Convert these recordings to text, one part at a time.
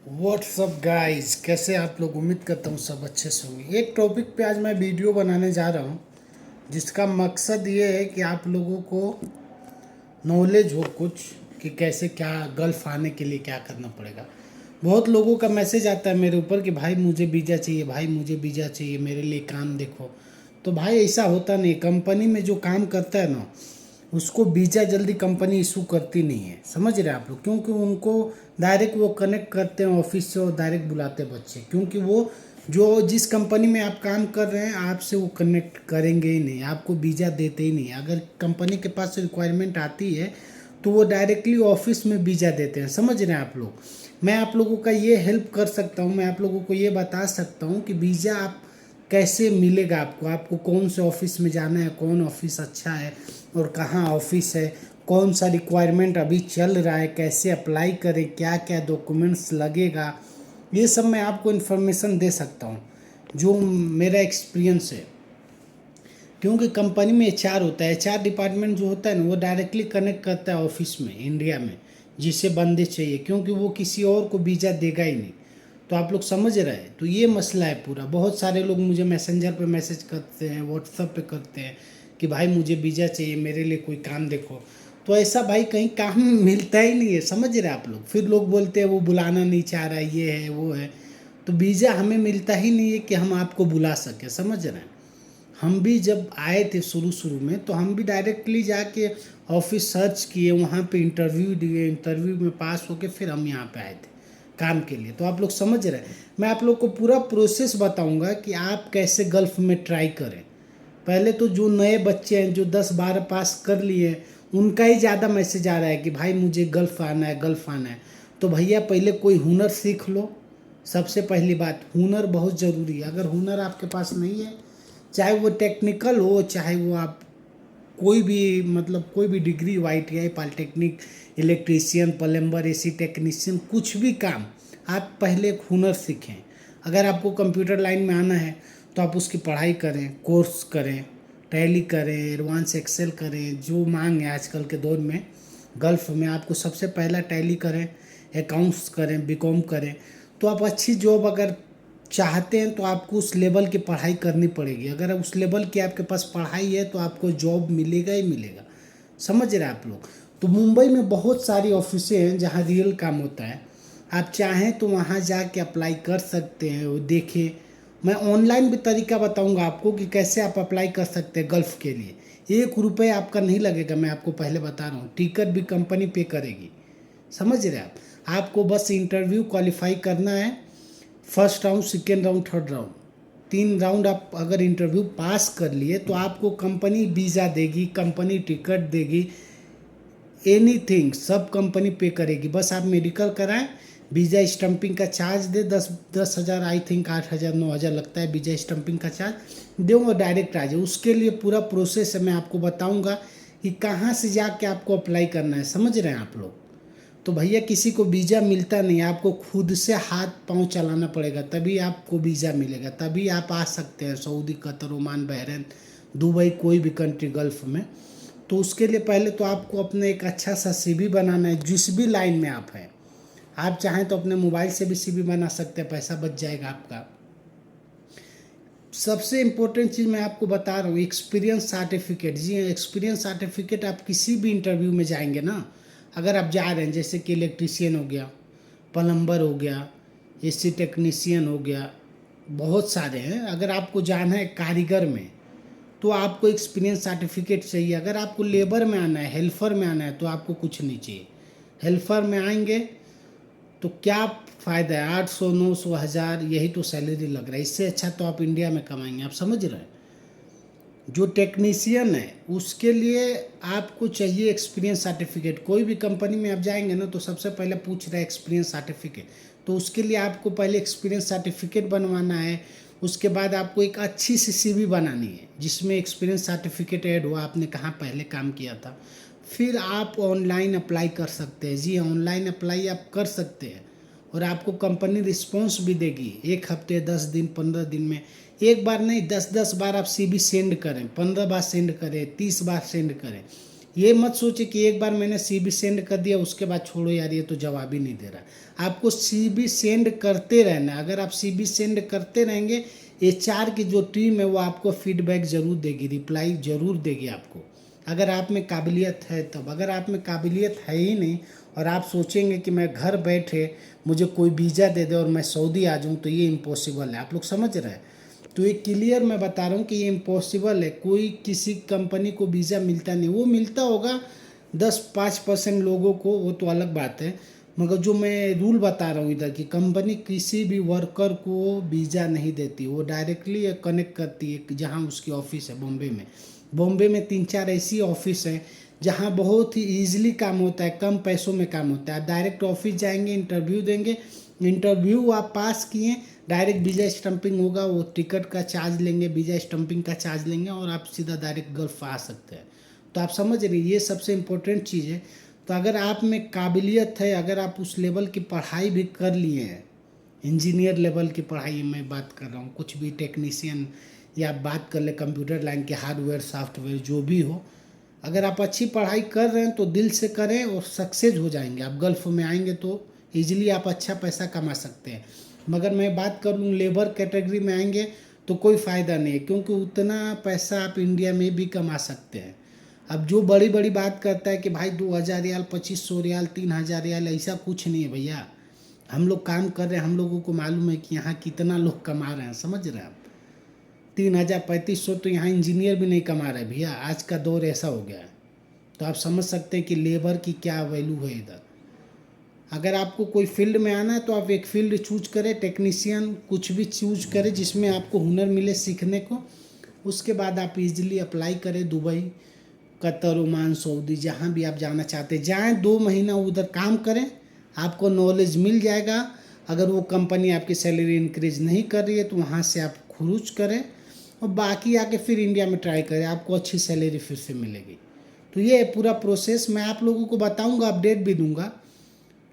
WhatsApp guys, कैसे आप लोग? उम्मीद करता हूँ सब अच्छे से होंगे। एक टॉपिक पे आज मैं वीडियो बनाने जा रहा हूँ जिसका मकसद ये है कि आप लोगों को नॉलेज हो कुछ कि कैसे क्या गल्फ़ आने के लिए क्या करना पड़ेगा। बहुत लोगों का मैसेज आता है मेरे ऊपर कि भाई मुझे वीज़ा चाहिए, भाई मुझे वीज़ा चाहिए, मेरे लिए काम देखो। तो भाई ऐसा होता नहीं। कंपनी में जो काम करता है ना, उसको वीज़ा जल्दी कंपनी इशू करती नहीं है। समझ रहे हैं आप लोग? क्योंकि उनको डायरेक्ट वो कनेक्ट करते हैं ऑफिस से और डायरेक्ट बुलाते हैं बच्चे, क्योंकि वो जो जिस कंपनी में आप काम कर रहे हैं आपसे वो कनेक्ट करेंगे ही नहीं, आपको वीज़ा देते ही नहीं। अगर कंपनी के पास रिक्वायरमेंट आती है तो वो डायरेक्टली ऑफिस में वीज़ा देते हैं। समझ रहे हैं आप लोग? मैं आप लोगों का ये हेल्प कर सकता हूँ, मैं आप लोगों को ये बता सकता हूँ कि वीज़ा आप कैसे मिलेगा। आपको कौन से ऑफिस में जाना है, कौन ऑफिस अच्छा है और कहाँ ऑफिस है, कौन सा रिक्वायरमेंट अभी चल रहा है, कैसे अप्लाई करें, क्या क्या डॉक्यूमेंट्स लगेगा, ये सब मैं आपको इन्फॉर्मेशन दे सकता हूँ जो मेरा एक्सपीरियंस है। क्योंकि कंपनी में एचआर होता है, एचआर डिपार्टमेंट जो होता है ना, वो डायरेक्टली कनेक्ट करता है ऑफिस में इंडिया में जिसे बंदे चाहिए, क्योंकि वो किसी और को वीज़ा देगा ही नहीं। तो आप लोग समझ रहे हैं? तो ये मसला है पूरा। बहुत सारे लोग मुझे मैसेंजर पे मैसेज करते हैं, व्हाट्सएप पे करते हैं कि भाई मुझे वीज़ा चाहिए, मेरे लिए कोई काम देखो। तो ऐसा भाई कहीं काम मिलता ही नहीं है। समझ रहे हैं आप लोग? फिर लोग बोलते हैं वो बुलाना नहीं चाह रहा है, ये है वो है। तो वीज़ा हमें मिलता ही नहीं है कि हम आपको बुला सकें। समझ रहे हैं? हम भी जब आए थे शुरू शुरू में तो हम भी डायरेक्टली जाके ऑफिस सर्च किए, वहाँ पे इंटरव्यू दिए, इंटरव्यू में पास होके फिर हम यहाँ पे आए थे काम के लिए। तो आप लोग समझ रहे हैं? मैं आप लोग को पूरा प्रोसेस बताऊंगा कि आप कैसे गल्फ़ में ट्राई करें। पहले तो जो नए बच्चे हैं जो 10-12 पास कर लिए, उनका ही ज़्यादा मैसेज आ रहा है कि भाई मुझे गल्फ़ आना है, गल्फ़ आना है। तो भैया पहले कोई हुनर सीख लो। सबसे पहली बात, हुनर बहुत ज़रूरी है। अगर हुनर आपके पास नहीं है, चाहे वो टेक्निकल हो, चाहे वो आप कोई भी मतलब कोई भी डिग्री हो, ITI, polytechnic, electrician, plumber, AC technician, कुछ भी काम, आप पहले एक हुनर सीखें। अगर आपको कंप्यूटर लाइन में आना है तो आप उसकी पढ़ाई करें, कोर्स करें, टैली करें, एडवांस एक्सेल करें, जो मांग है आजकल के दौर में गल्फ़ में। आपको सबसे पहला टैली करें, अकाउंट्स करें, बीकॉम करें। तो आप अच्छी जॉब अगर चाहते हैं तो आपको उस लेवल की पढ़ाई करनी पड़ेगी। अगर उस लेवल की आपके पास पढ़ाई है तो आपको जॉब मिलेगा ही मिलेगा। समझ रहे हैं आप लोग? तो मुंबई में बहुत सारी ऑफिसें हैं जहाँ रियल काम होता है। आप चाहें तो वहाँ जाके अप्लाई कर सकते हैं। वो देखिए, मैं ऑनलाइन भी तरीका बताऊंगा आपको कि कैसे आप अप्लाई कर सकते हैं गल्फ़ के लिए। 1 रुपये आपका नहीं लगेगा, मैं आपको पहले बता रहा हूँ। टिकट भी कंपनी पे करेगी। समझ रहे हैं आप? आपको बस इंटरव्यू क्वालिफाई करना है। First round, second round, third round, 3 round आप अगर इंटरव्यू पास कर लिए तो आपको कंपनी वीज़ा देगी, कंपनी टिकट देगी, एनीथिंग सब कंपनी पे करेगी। बस आप मेडिकल कराएं, वीज़ा स्टम्पिंग का चार्ज दे, 10,000 आई थिंक 8,000 9,000 लगता है वीज़ा स्टम्पिंग का चार्ज दे और डायरेक्ट आ जाए। उसके लिए पूरा प्रोसेस है, मैं आपको बताऊंगा कि कहाँ से जाके आपको अप्लाई करना है। समझ रहे हैं आप लोग? तो भैया किसी को वीज़ा मिलता नहीं, आपको खुद से हाथ पांव चलाना पड़ेगा, तभी आपको वीज़ा मिलेगा, तभी आप आ सकते हैं Saudi, Qatar, Oman, Bahrain, Dubai, कोई भी कंट्री गल्फ़ में। तो उसके लिए पहले तो आपको अपने एक अच्छा सा CV बनाना है, जिस भी लाइन में आप हैं। आप चाहें तो अपने मोबाइल से भी CV बना सकते हैं, पैसा बच जाएगा आपका। सबसे इम्पोर्टेंट चीज़ मैं आपको बता रहा हूँ, एक्सपीरियंस सर्टिफिकेट। जी हाँ, एक्सपीरियंस सर्टिफिकेट आप किसी भी इंटरव्यू में जाएंगे ना, अगर आप जा रहे हैं जैसे कि इलेक्ट्रीशियन हो गया, प्लम्बर हो गया, AC टेक्नीशियन हो गया, बहुत सारे हैं। अगर आपको जाना है कारीगर में तो आपको एक्सपीरियंस सर्टिफिकेट चाहिए। अगर आपको लेबर में आना है, हेल्पर में आना है, तो आपको कुछ नहीं चाहिए। हेल्पर में आएंगे तो क्या फ़ायदा है? 800 900 हज़ार यही तो सैलरी लग रहा है। इससे अच्छा तो आप इंडिया में कमाएंगे। आप समझ रहे हैं? जो टेक्नीशियन है उसके लिए आपको चाहिए एक्सपीरियंस सर्टिफिकेट। कोई भी कंपनी में आप जाएंगे ना तो सबसे पहले पूछ रहा है एक्सपीरियंस सर्टिफिकेट। तो उसके लिए आपको पहले एक्सपीरियंस सर्टिफिकेट बनवाना है। उसके बाद आपको एक अच्छी सी CV बनानी है जिसमें एक्सपीरियंस सर्टिफिकेट ऐड हुआ, आपने कहाँ पहले काम किया था। फिर आप ऑनलाइन अप्लाई कर सकते हैं। जी, ऑनलाइन अप्लाई आप कर सकते हैं और आपको कंपनी रिस्पॉन्स भी देगी 1 हफ्ते, 10 दिन, 15 दिन में। एक बार नहीं, 10-10 बार आप CV सेंड करें, 15 बार सेंड करें, 30 बार सेंड करें। ये मत सोचे कि एक बार मैंने सीवी सेंड कर दिया उसके बाद छोड़ो यार ये तो जवाब ही नहीं दे रहा। आपको सीवी सेंड करते रहना। अगर आप सीवी सेंड करते रहेंगे, एचआर की जो टीम है वो आपको फीडबैक ज़रूर देगी, रिप्लाई ज़रूर देगी आपको, अगर आप में काबिलियत है तब। अगर आप में काबिलियत है ही नहीं और आप सोचेंगे कि मैं घर बैठे मुझे कोई वीज़ा दे दे और मैं सऊदी आ जाऊँ, तो ये इम्पॉसिबल है। आप लोग समझ रहे हैं? तो ये क्लियर मैं बता रहा हूँ कि ये इम्पॉसिबल है। कोई किसी कंपनी को वीज़ा मिलता नहीं, वो मिलता होगा 10-5% लोगों को, वो तो अलग बात है। मगर जो मैं रूल बता रहा हूँ इधर की कंपनी किसी भी वर्कर को वीज़ा नहीं देती, वो डायरेक्टली कनेक्ट करती है जहाँ उसकी ऑफिस है। बॉम्बे में 3-4 ऐसी ऑफिस है जहाँ बहुत ही ईजिली काम होता है, कम पैसों में काम होता है। आप डायरेक्ट ऑफिस जाएंगे, इंटरव्यू देंगे, इंटरव्यू आप पास किए, डायरेक्ट वीज़ा स्टंपिंग होगा, वो टिकट का चार्ज लेंगे, वीज़ा स्टंपिंग का चार्ज लेंगे और आप सीधा डायरेक्ट गल्फ आ सकते हैं। तो आप समझ रहे, ये सबसे इम्पोर्टेंट चीज़ है। तो अगर आप में काबिलियत है, अगर आप उस लेवल की पढ़ाई भी कर लिए हैं, इंजीनियर लेवल की पढ़ाई मैं बात कर रहा हूँ, कुछ भी टेक्नीशियन या बात कर ले कंप्यूटर लाइन के हार्डवेयर सॉफ्टवेयर जो भी हो, अगर आप अच्छी पढ़ाई कर रहे हैं तो दिल से करें और सक्सेस हो जाएंगे। आप गल्फ में आएंगे तो ईजिली आप अच्छा पैसा कमा सकते हैं। मगर मैं बात कर लूँ लेबर कैटेगरी में आएंगे तो कोई फ़ायदा नहीं है, क्योंकि उतना पैसा आप इंडिया में भी कमा सकते हैं। अब जो बड़ी बड़ी बात करता है कि भाई 2000 रियाल, 2500 रियाल, 3000 रियाल, ऐसा कुछ नहीं है भैया। हम लोग काम कर रहे हैं, हम लोगों को मालूम है कि यहाँ कितना लोग कमा रहे हैं। समझ रहे हैं आप? 3000-3500 तो यहाँ इंजीनियर भी नहीं कमा रहे भैया। आज का दौर ऐसा हो गया है। तो आप समझ सकते हैं कि लेबर की क्या वैल्यू है इधर। अगर आपको कोई फील्ड में आना है तो आप एक फील्ड चूज करें, टेक्नीशियन कुछ भी चूज करें जिसमें आपको हुनर मिले सीखने को। उसके बाद आप इजीली अप्लाई करें, दुबई, कतर, ओमान, सऊदी, जहाँ भी आप जाना चाहते हैं जाएँ। 2 महीना उधर काम करें, आपको नॉलेज मिल जाएगा। अगर वो कंपनी आपकी सैलरी इंक्रीज नहीं कर रही है तो वहाँ से आप खुरूज करें और बाकी आके फिर इंडिया में ट्राई करें, आपको अच्छी सैलरी फिर से मिलेगी। तो ये पूरा प्रोसेस मैं आप लोगों को बताऊंगा, अपडेट भी दूंगा।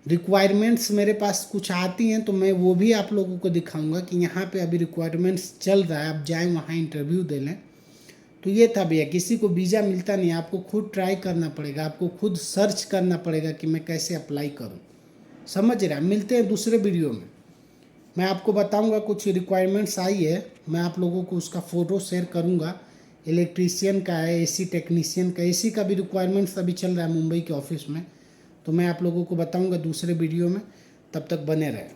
रिक्वायरमेंट्स मेरे पास कुछ आती हैं तो मैं वो भी आप लोगों को दिखाऊंगा कि यहाँ पे अभी रिक्वायरमेंट्स चल रहा है, आप जाएँ वहाँ इंटरव्यू दे लें। तो ये था भैया, किसी को वीज़ा मिलता नहीं, आपको खुद ट्राई करना पड़ेगा, आपको खुद सर्च करना पड़ेगा कि मैं कैसे अप्लाई करूँ। समझ रहे हैं? मिलते हैं दूसरे वीडियो में। मैं आपको बताऊंगा कुछ रिक्वायरमेंट्स आई है, मैं आप लोगों को उसका फ़ोटो शेयर करूंगा। इलेक्ट्रीशियन का है, एसी टेक्नीशियन का, एसी का भी रिक्वायरमेंट्स अभी चल रहा है मुंबई के ऑफिस में। तो मैं आप लोगों को बताऊंगा दूसरे वीडियो में। तब तक बने रहें।